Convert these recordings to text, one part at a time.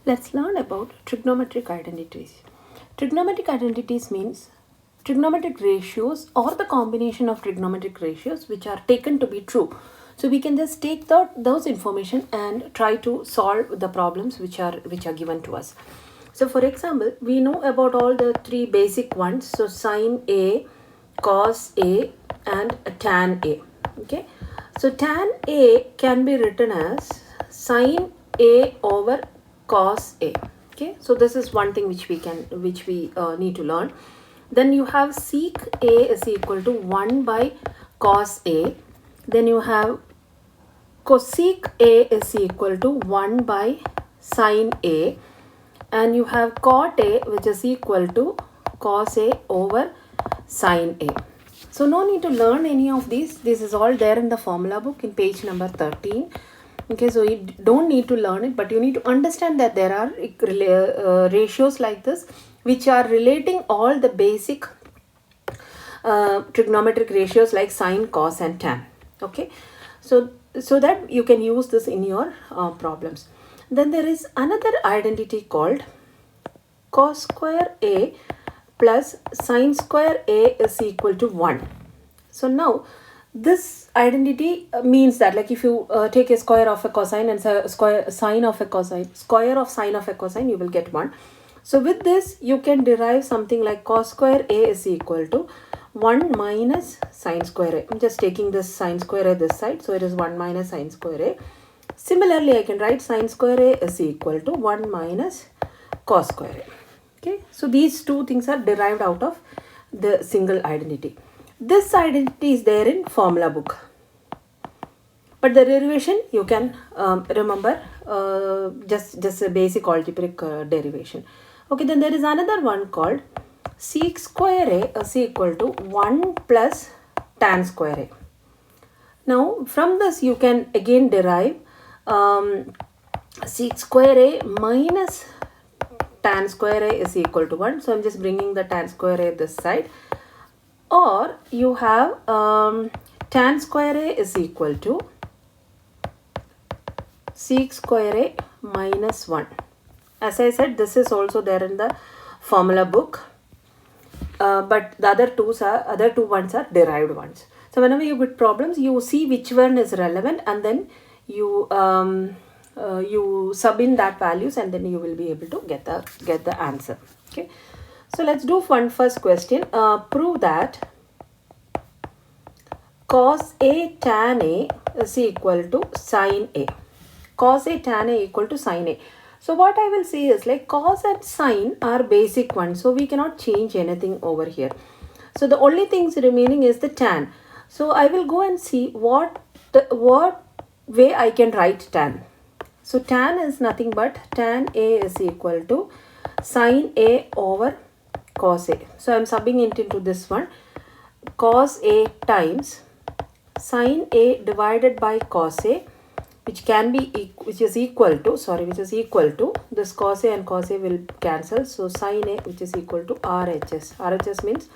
Let's learn about trigonometric identities. Trigonometric identities means trigonometric ratios or the combination of trigonometric ratios which are taken to be true. So we can just take those information and try to solve the problems which are given to us. So for example, we know about all the three basic ones. So sine A, cos A and tan A. Okay. So tan A can be written as sine A over cos A. Okay, so this is one thing which we need to learn. Then you have sec A is equal to 1 by cos A. Then you have cosec A is equal to 1 by sin A. And you have cot A which is equal to cos A over sin A. So no need to learn any of these. This is all there in the formula book in page number 13. Okay, so you don't need to learn it, but you need to understand that there are ratios like this which are relating all the basic trigonometric ratios like sine, cos and tan. Okay, so that you can use this in your problems. Then there is another identity called cos square A plus sine square A is equal to 1. So now this identity means that, like, if you take a square of a cosine and square sine of a cosine, square of sine of a cosine, you will get 1. So with this you can derive something like cos square A is equal to 1 minus sine square A. I'm just taking this sine square A this side, so it is 1 minus sine square A. Similarly, I can write sine square A is equal to 1 minus cos square A. Okay, so these two things are derived out of the single identity. This identity is there in formula book, but the derivation you can remember just a basic algebraic derivation. Okay, then there is another one called sec square A is equal to 1 plus tan square A. Now from this you can again derive sec square A minus tan square A is equal to 1. So I'm just bringing the tan square A this side. Or you have tan square A is equal to sec square A minus 1. As I said, this is also there in the formula book, but the other two ones are derived ones. So whenever you get problems, you see which one is relevant, and then you you sub in that values, and then you will be able to get the answer. Okay. So let's do one first question. Prove that cos A tan A is equal to sin A. Cos A tan A equal to sin A. So what I will say is, like, cos and sin are basic ones, so we cannot change anything over here. So the only things remaining is the tan. So I will go and see what way I can write tan. So tan is nothing but tan A is equal to sin A over cos A. So I am subbing it into this one. Cos A times sin A divided by cos A, which is equal to this cos A and cos A will cancel. So sin A, which is equal to RHS. RHS means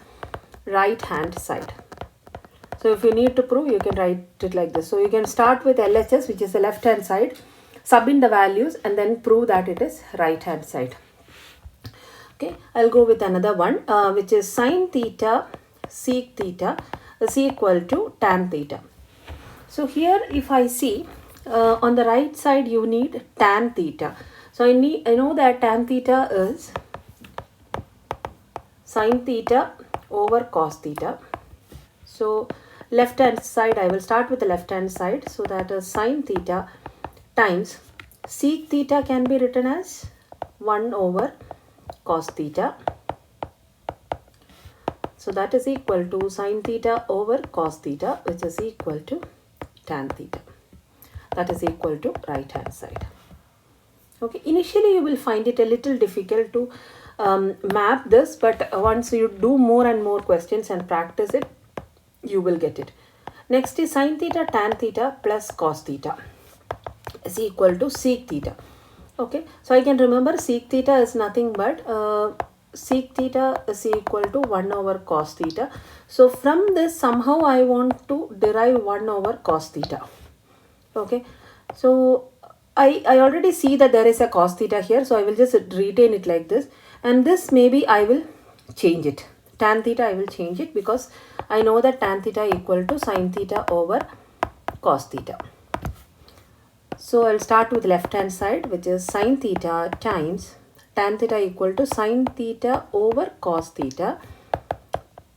right hand side. So if you need to prove, you can write it like this. So you can start with LHS, which is the left hand side, sub in the values, and then prove that it is right hand side. Okay, I'll go with another one, which is sin theta sec theta is equal to tan theta. So here, if I see on the right side, you need tan theta. So I know that tan theta is sin theta over cos theta. So left hand side, I will start with the left hand side. So that is sin theta times sec theta can be written as 1 over cos theta. So that is equal to sin theta over cos theta, which is equal to tan theta. That is equal to right hand side. Okay, initially you will find it a little difficult to map this, but once you do more and more questions and practice it, you will get it. Next is sin theta tan theta plus cos theta is equal to sec theta. Okay, so I can remember sec theta is nothing but sec theta is equal to 1 over cos theta. So from this, somehow I want to derive 1 over cos theta. Okay, so I already see that there is a cos theta here, so I will just retain it like this. And this maybe I will change it. Tan theta I will change it because I know that tan theta equal to sin theta over cos theta. So I'll start with left hand side, which is sin theta times tan theta equal to sin theta over cos theta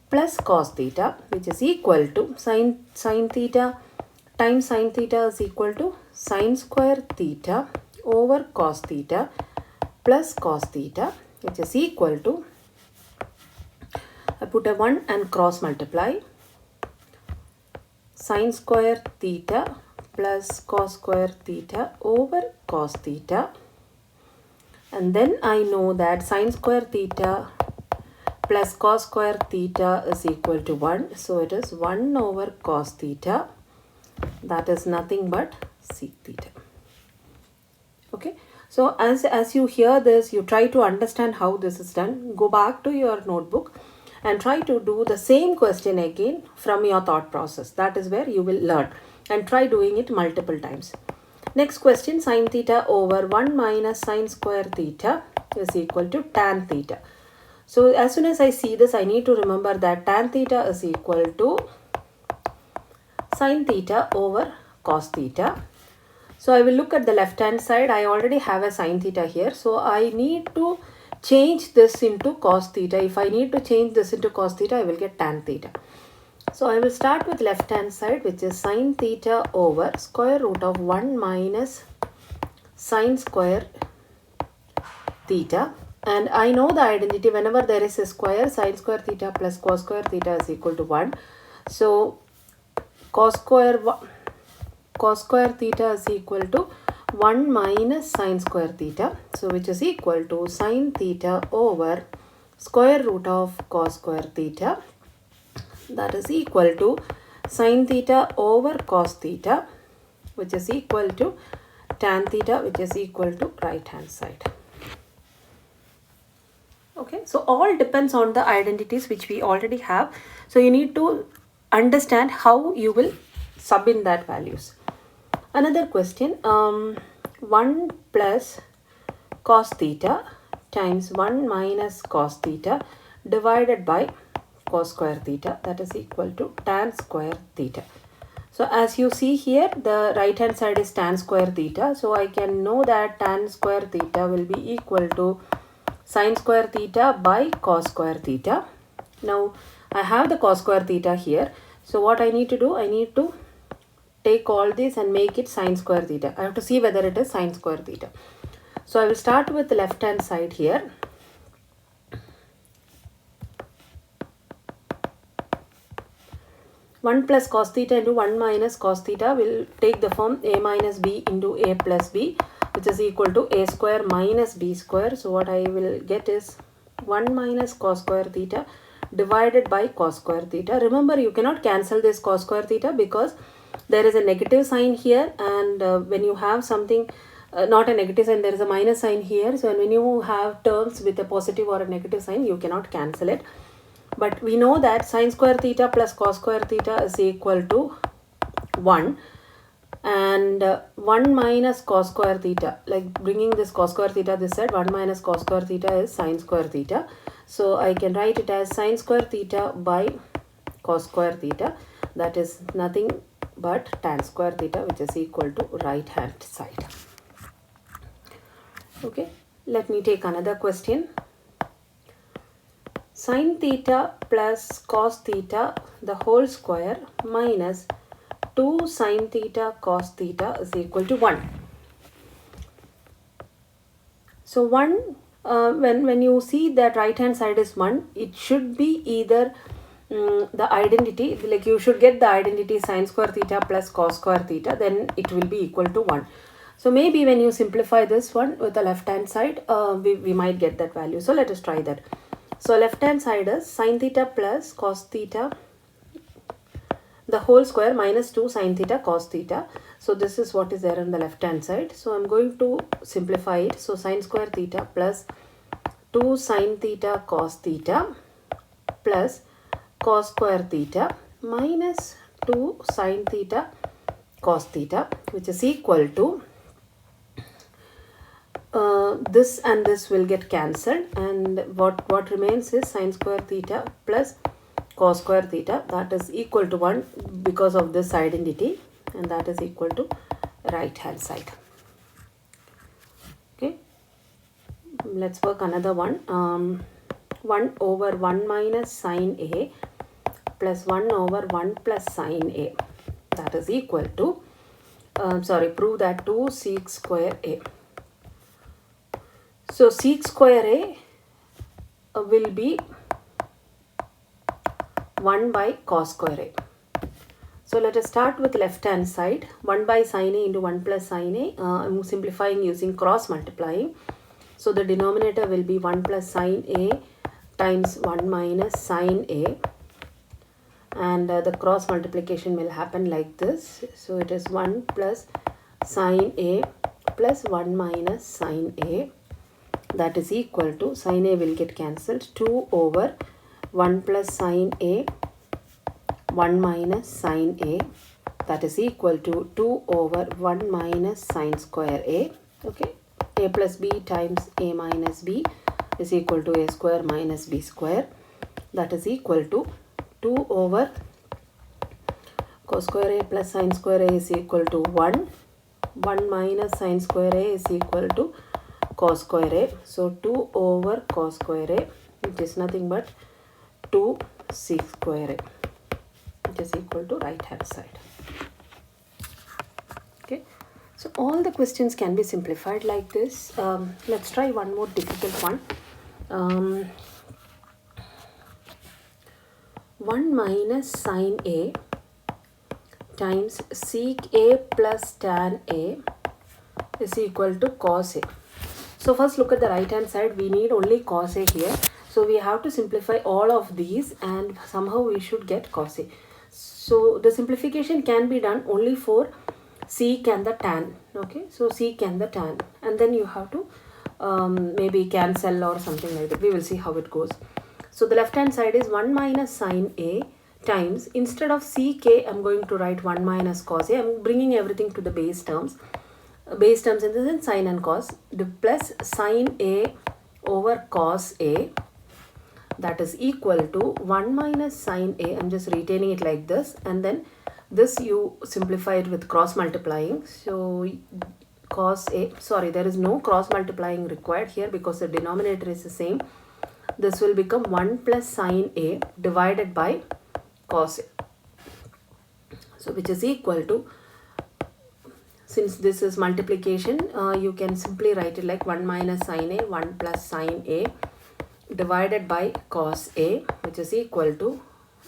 plus cos theta, which is equal to sin theta times sin theta is equal to sin square theta over cos theta plus cos theta, which is equal to, I put a 1 and cross multiply, sin square theta plus cos square theta over cos theta. And then I know that sin square theta plus cos square theta is equal to 1. So it is 1 over cos theta. That is nothing but sec theta. Okay. So as you hear this, you try to understand how this is done. Go back to your notebook and try to do the same question again from your thought process. That is where you will learn. And try doing it multiple times. Next question, sin theta over 1 minus sin square theta is equal to tan theta. So as soon as I see this, I need to remember that tan theta is equal to sin theta over cos theta. So I will look at the left hand side. I already have a sin theta here. So I need to change this into cos theta. If I need to change this into cos theta, I will get tan theta. So I will start with left hand side, which is sin theta over square root of 1 minus sin square theta. And I know the identity, whenever there is a square, sin square theta plus cos square theta is equal to 1. So cos square theta is equal to 1 minus sin square theta. So which is equal to sin theta over square root of cos square theta. That is equal to sin theta over cos theta, which is equal to tan theta, which is equal to right hand side. Okay, so all depends on the identities which we already have. So you need to understand how you will sub in that values. Another question, 1 plus cos theta times 1 minus cos theta divided by cos square theta, that is equal to tan square theta. So as you see here, the right hand side is tan square theta. So I can know that tan square theta will be equal to sin square theta by cos square theta. Now I have the cos square theta here. So what I need to do, I need to take all this and make it sin square theta. I have to see whether it is sin square theta. So I will start with the left hand side here. One plus cos theta into 1 minus cos theta will take the form a minus b into a plus b, which is equal to a square minus b square. So what I will get is 1 minus cos square theta divided by cos square theta. Remember, you cannot cancel this cos square theta because there is a negative sign here, and when you have something not a negative sign, there is a minus sign here. So when you have terms with a positive or a negative sign, you cannot cancel it. But we know that sin square theta plus cos square theta is equal to 1, and 1 minus cos square theta, like bringing this cos square theta this side, 1 minus cos square theta is sin square theta. So I can write it as sin square theta by cos square theta, that is nothing but tan square theta, which is equal to right hand side. Okay, let me take another question. Sin theta plus cos theta the whole square minus 2 sin theta cos theta is equal to 1. So 1, when you see that right hand side is 1, it should be either the identity, like you should get the identity sin square theta plus cos square theta, then it will be equal to 1. So maybe when you simplify this one with the left hand side, we might get that value. So let us try that. So left hand side is sin theta plus cos theta the whole square minus 2 sin theta cos theta. So this is what is there on the left hand side. So I'm going to simplify it. So sin square theta plus 2 sin theta cos theta plus cos square theta minus 2 sin theta cos theta, which is equal to this and this will get cancelled, and what remains is sine square theta plus cos square theta, that is equal to 1 because of this identity, and that is equal to right hand side. Okay, let's work another one. 1 over 1 minus sine A plus 1 over 1 plus sine A, that is equal to prove that to sec square A. So sec square A will be 1 by cos square A. So let us start with left hand side. 1 by sine A into 1 plus sine A. I'm simplifying using cross multiplying. So the denominator will be 1 plus sine A times 1 minus sine A. And the cross multiplication will happen like this. So it is 1 plus sine A plus 1 minus sine A. That is equal to, sine A will get cancelled, 2 over 1 plus sine A 1 minus sine A, that is equal to 2 over 1 minus sine square A. Okay, A plus B times A minus B is equal to A square minus B square, that is equal to 2 over cos square A plus sine square A is equal to 1. 1 minus sine square A is equal to cos square A. So 2 over cos square A, which is nothing but 2 sec square A, which is equal to right hand side. Okay, so all the questions can be simplified like this. Let's try one more difficult one. 1 minus sine A times sec A plus tan A is equal to cos A. So first look at the right hand side. We need only cos A here. So we have to simplify all of these and somehow we should get cos A. So the simplification can be done only for sec and the tan. Okay, so sec and the tan, and then you have to maybe cancel or something like that. We will see how it goes. So the left hand side is 1 minus sine A times, instead of sec A, I'm going to write 1 minus cos A. I'm bringing everything to the base terms. Base terms in the sense sine and cos, plus sine A over cos A, that is equal to 1 minus sine A. I'm just retaining it like this, and then this you simplify it with cross multiplying. So cos A, there is no cross multiplying required here because the denominator is the same. This will become 1 plus sine A divided by cos A. So which is equal to, since this is multiplication, you can simply write it like 1 minus sine A, 1 plus sine A divided by cos A, which is equal to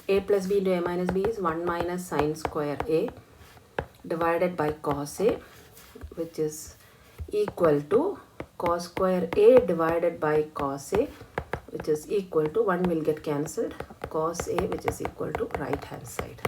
A plus B into A minus B is 1 minus sine square A divided by cos A, which is equal to cos square A divided by cos A, which is equal to, 1 will get cancelled, cos A, which is equal to right hand side.